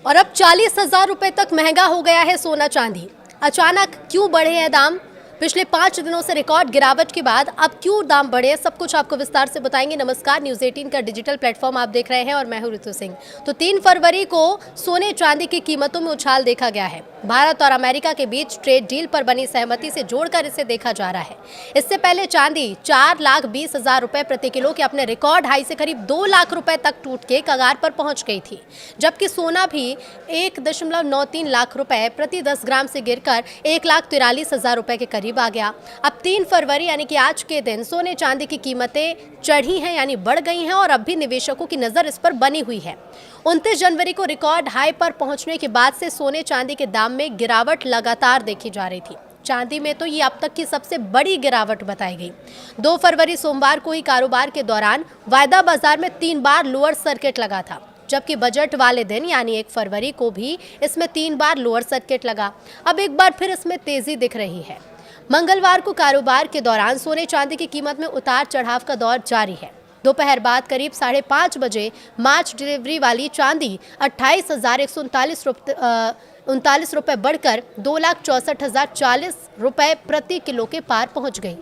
और अब 40,000 रुपए तक महंगा हो गया है सोना चांदी। अचानक क्यों बढ़े हैं दाम? पिछले 5 दिनों से रिकॉर्ड गिरावट के बाद अब क्यों दाम बढ़े, सब कुछ आपको विस्तार से बताएंगे। नमस्कार, न्यूज़ 18 का डिजिटल प्लेटफॉर्म आप देख रहे हैं और मैं हूं ऋतु सिंह। तो 3 फरवरी को सोने चांदी की कीमतों में उछाल देखा गया है। भारत और अमेरिका के बीच ट्रेड डील पर बनी सहमति से जोड़कर इसे देखा जा रहा है। इससे पहले चांदी 4,20,000 रुपए प्रति किलो के अपने रिकॉर्ड हाई से करीब 2 लाख रुपए तक टूट के कगार पर पहुंच गई थी, जबकि सोना भी 1.93 लाख रुपए प्रति 10 ग्राम से गिरकर 1,43,000 रुपए के करीब आ गया। अब 3 फरवरी यानी कि आज के दिन सोने चांदी की कीमतें चढ़ी हैं, यानी बढ़ गई हैं और अब भी निवेशकों की नजर इस पर बनी हुई है। 29 जनवरी को रिकॉर्ड हाई पर पहुंचने के बाद से सोने चांदी के दाम में गिरावट लगातार देखी जा रही थी। चांदी में तो ये अब तक की सबसे बड़ी गिरावट बताई गई। 2 फरवरी सोमवार को ही कारोबार के दौरान वायदा बाजार में 3 बार लोअर सर्किट लगा था, जबकि बजट वाले दिन यानी 1 फरवरी को भी इसमें 3 बार लोअर सर्किट लगा। अब एक बार फिर इसमें तेजी दिख रही है। मंगलवार को कारोबार के दौरान सोने चांदी की कीमत में उतार चढ़ाव का दौर जारी है। दोपहर बाद करीब 5:30 बजे मार्च डिलीवरी वाली चांदी 28,139 रुपए बढ़कर 2,64,040 रुपए प्रति किलो के पार पहुंच गई।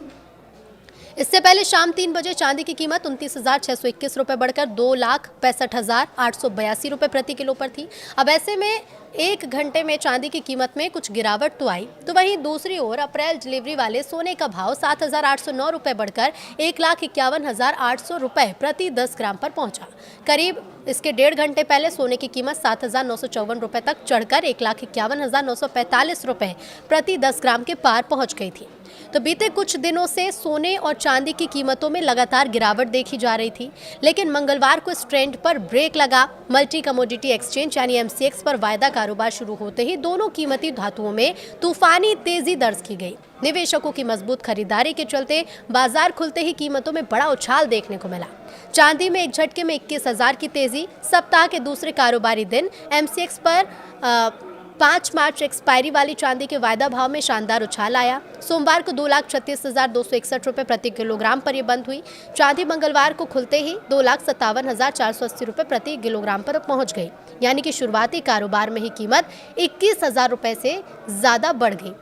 इससे पहले शाम 3 बजे चांदी की कीमत 29,621 रुपए बढ़कर 2,65,882 रुपए प्रति किलो पर थी। अब ऐसे में 1 घंटे में चांदी की कीमत में कुछ गिरावट तो आई, तो वहीं दूसरी ओर अप्रैल डिलीवरी वाले सोने का भाव 7,809 रुपए बढ़कर 1,51,800 रुपए प्रति 10 ग्राम पर पहुंचा। करीब इसके 1.5 घंटे पहले सोने की कीमत 7,954 रुपए तक चढ़कर 1,51,945 रुपए प्रति 10 ग्राम के पार पहुंच गई थी। तो बीते कुछ दिनों से सोने और चांदी की कीमतों में लगातार गिरावट देखी जा रही थी, लेकिन मंगलवार को इस ट्रेंड पर ब्रेक लगा। मल्टी कमोडिटी एक्सचेंज यानी MCX पर वायदा कारोबार शुरू होते ही दोनों कीमती धातुओं में तूफानी तेजी दर्ज की गई। निवेशकों की मजबूत खरीदारी के चलते बाजार खुलते ही कीमतों में बड़ा उछाल देखने को मिला। चांदी में एक झटके में 21,000 की तेजी। सप्ताह के दूसरे कारोबारी दिन MCX पर 5 मार्च एक्सपायरी वाली चांदी के वायदा भाव में शानदार उछाल आया। सोमवार को 2,36,261 रुपए प्रति किलोग्राम पर यह बंद हुई। चांदी मंगलवार को खुलते ही 2,57,480 रुपए प्रति किलोग्राम पर पहुंच गई, यानी कि शुरुआती कारोबार में ही कीमत 21,000 रुपए से ज्यादा बढ़ गई।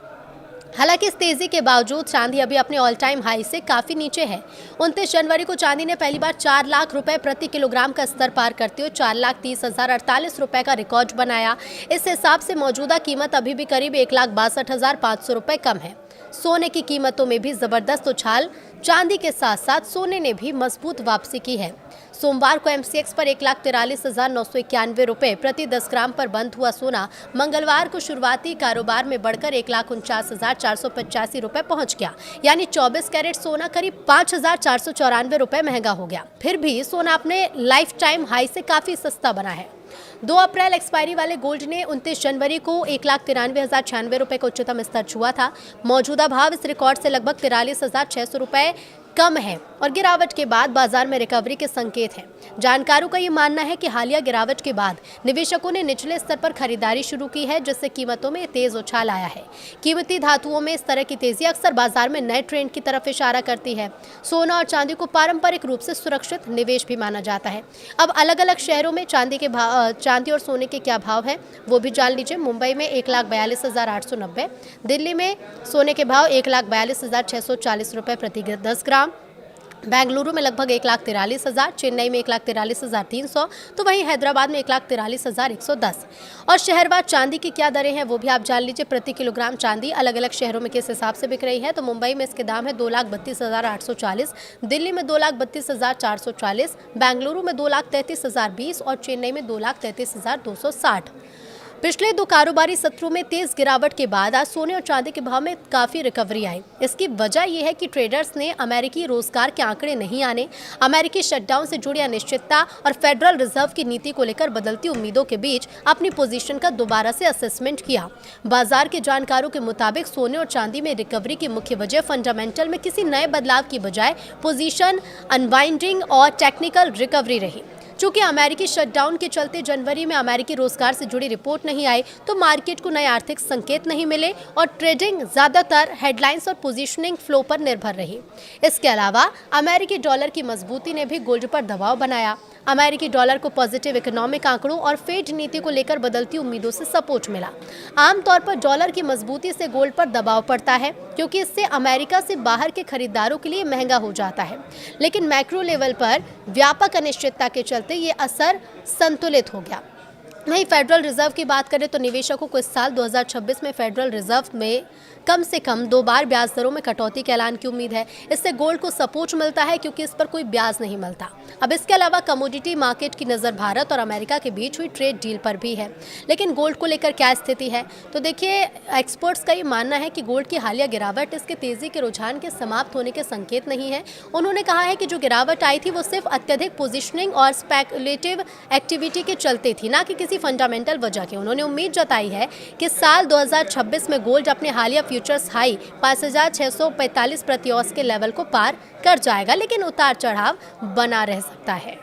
हालांकि इस तेजी के बावजूद चांदी अभी अपने ऑल टाइम हाई से काफी नीचे है। 29 जनवरी को चांदी ने पहली बार 4 लाख रुपए प्रति किलोग्राम का स्तर पार करते हुए 4,30,048 रुपए का रिकॉर्ड बनाया। इस हिसाब से मौजूदा कीमत अभी भी करीब 1,62,500 रुपए कम है। सोने की कीमतों में भी जबरदस्त उछाल। चांदी के साथ साथ सोने ने भी मजबूत वापसी की है। सोमवार को MCX पर 1,43,991 रुपए प्रति 10 ग्राम पर बंद हुआ सोना मंगलवार को शुरुआती कारोबार में बढ़कर 1,49,485 रुपए पहुंच गया, यानी 24 कैरेट सोना करीब 5,494 रुपए महंगा हो गया। फिर भी सोना अपने लाइफ टाइम हाई से काफी सस्ता बना है। 2 अप्रैल एक्सपायरी वाले गोल्ड ने 29 जनवरी को 1,93,096 रुपए का उच्चतम स्तर छुआ था। मौजूदा भाव इस रिकॉर्ड से लगभग 43,600 रुपए कम है और गिरावट के बाद बाजार में रिकवरी के संकेत हैं। जानकारों का ये मानना है कि हालिया गिरावट के बाद निवेशकों ने निचले स्तर पर खरीदारी शुरू की है, जिससे कीमतों में तेज उछाल आया है। कीमती धातुओं में इस तरह की तेजी अक्सर बाजार में नए ट्रेंड की तरफ इशारा करती है। सोना और चांदी को पारंपरिक रूप से सुरक्षित निवेश भी माना जाता है। अब अलग अलग शहरों में चांदी और सोने के क्या भाव है वो भी जान लीजिए। मुंबई में 1,42,890, दिल्ली में सोने के भाव 1,42,640 रुपए प्रति 10 ग्राम, बेंगलुरु में लगभग 1,43,000, चेन्नई में 1,43,300, तो वहीं हैदराबाद में 1,43,110। और शहरवार चांदी की क्या दरें हैं वो भी आप जान लीजिए। प्रति किलोग्राम चांदी अलग अलग शहरों में किस हिसाब से बिक रही है, तो मुंबई में इसके दाम है 2,32,840, दिल्ली में 2,32,440, बेंगलुरु में 2,33,020 और चेन्नई में 2,33,260। पिछले 2 कारोबारी सत्रों में तेज गिरावट के बाद आज सोने और चांदी के भाव में काफी रिकवरी आई। इसकी वजह यह है कि ट्रेडर्स ने अमेरिकी रोजगार के आंकड़े नहीं आने, अमेरिकी शटडाउन से जुड़ी अनिश्चितता और फेडरल रिजर्व की नीति को लेकर बदलती उम्मीदों के बीच अपनी पोजीशन का दोबारा से असेसमेंट किया। बाजार के जानकारों के मुताबिक सोने और चांदी में रिकवरी की मुख्य वजह फंडामेंटल में किसी नए बदलाव की बजाय पोजीशन अनवाइंडिंग और टेक्निकल रिकवरी रही। चूंकि अमेरिकी शटडाउन के चलते जनवरी में अमेरिकी रोजगार से जुड़ी रिपोर्ट नहीं आई, तो मार्केट को नए आर्थिक संकेत नहीं मिले और ट्रेडिंग ज्यादातर हेडलाइंस और पोजीशनिंग फ्लो पर निर्भर रही। इसके अलावा अमेरिकी डॉलर की मजबूती ने भी गोल्ड पर दबाव बनाया। अमेरिकी डॉलर को पॉजिटिव इकोनॉमिक आंकड़ों और फेड नीति को लेकर बदलती उम्मीदों से सपोर्ट मिला। आमतौर पर डॉलर की मजबूती से गोल्ड पर दबाव पड़ता है, क्योंकि इससे अमेरिका से बाहर के खरीदारों के लिए महंगा हो जाता है। लेकिन मैक्रो लेवल पर व्यापक अनिश्चितता के चलते ये असर संतुलित हो गया। वहीं फेडरल रिजर्व की बात करें तो निवेशकों को इस साल 2026 में फेडरल रिजर्व में कम से कम 2 बार ब्याज दरों में कटौती के ऐलान की उम्मीद है। इससे गोल्ड को सपोर्ट मिलता है, क्योंकि इस पर कोई ब्याज नहीं मिलता। अब इसके अलावा कमोडिटी मार्केट की नज़र भारत और अमेरिका के बीच हुई ट्रेड डील पर भी है। लेकिन गोल्ड को लेकर क्या स्थिति है, तो देखिए, एक्सपर्ट्स का ये मानना है कि गोल्ड की हालिया गिरावट इसके तेजी के रुझान के समाप्त होने के संकेत नहीं है। उन्होंने कहा है कि जो गिरावट आई थी वो सिर्फ अत्यधिक पोजिशनिंग और स्पेकुलेटिव एक्टिविटी के चलते थी, ना कि किसी फंडामेंटल वजह के। उन्होंने उम्मीद जताई है कि साल 2026 में गोल्ड अपने हालिया फ्यूचर्स हाई 5,645 प्रति औंस के लेवल को पार कर जाएगा, लेकिन उतार चढ़ाव बना रह सकता है।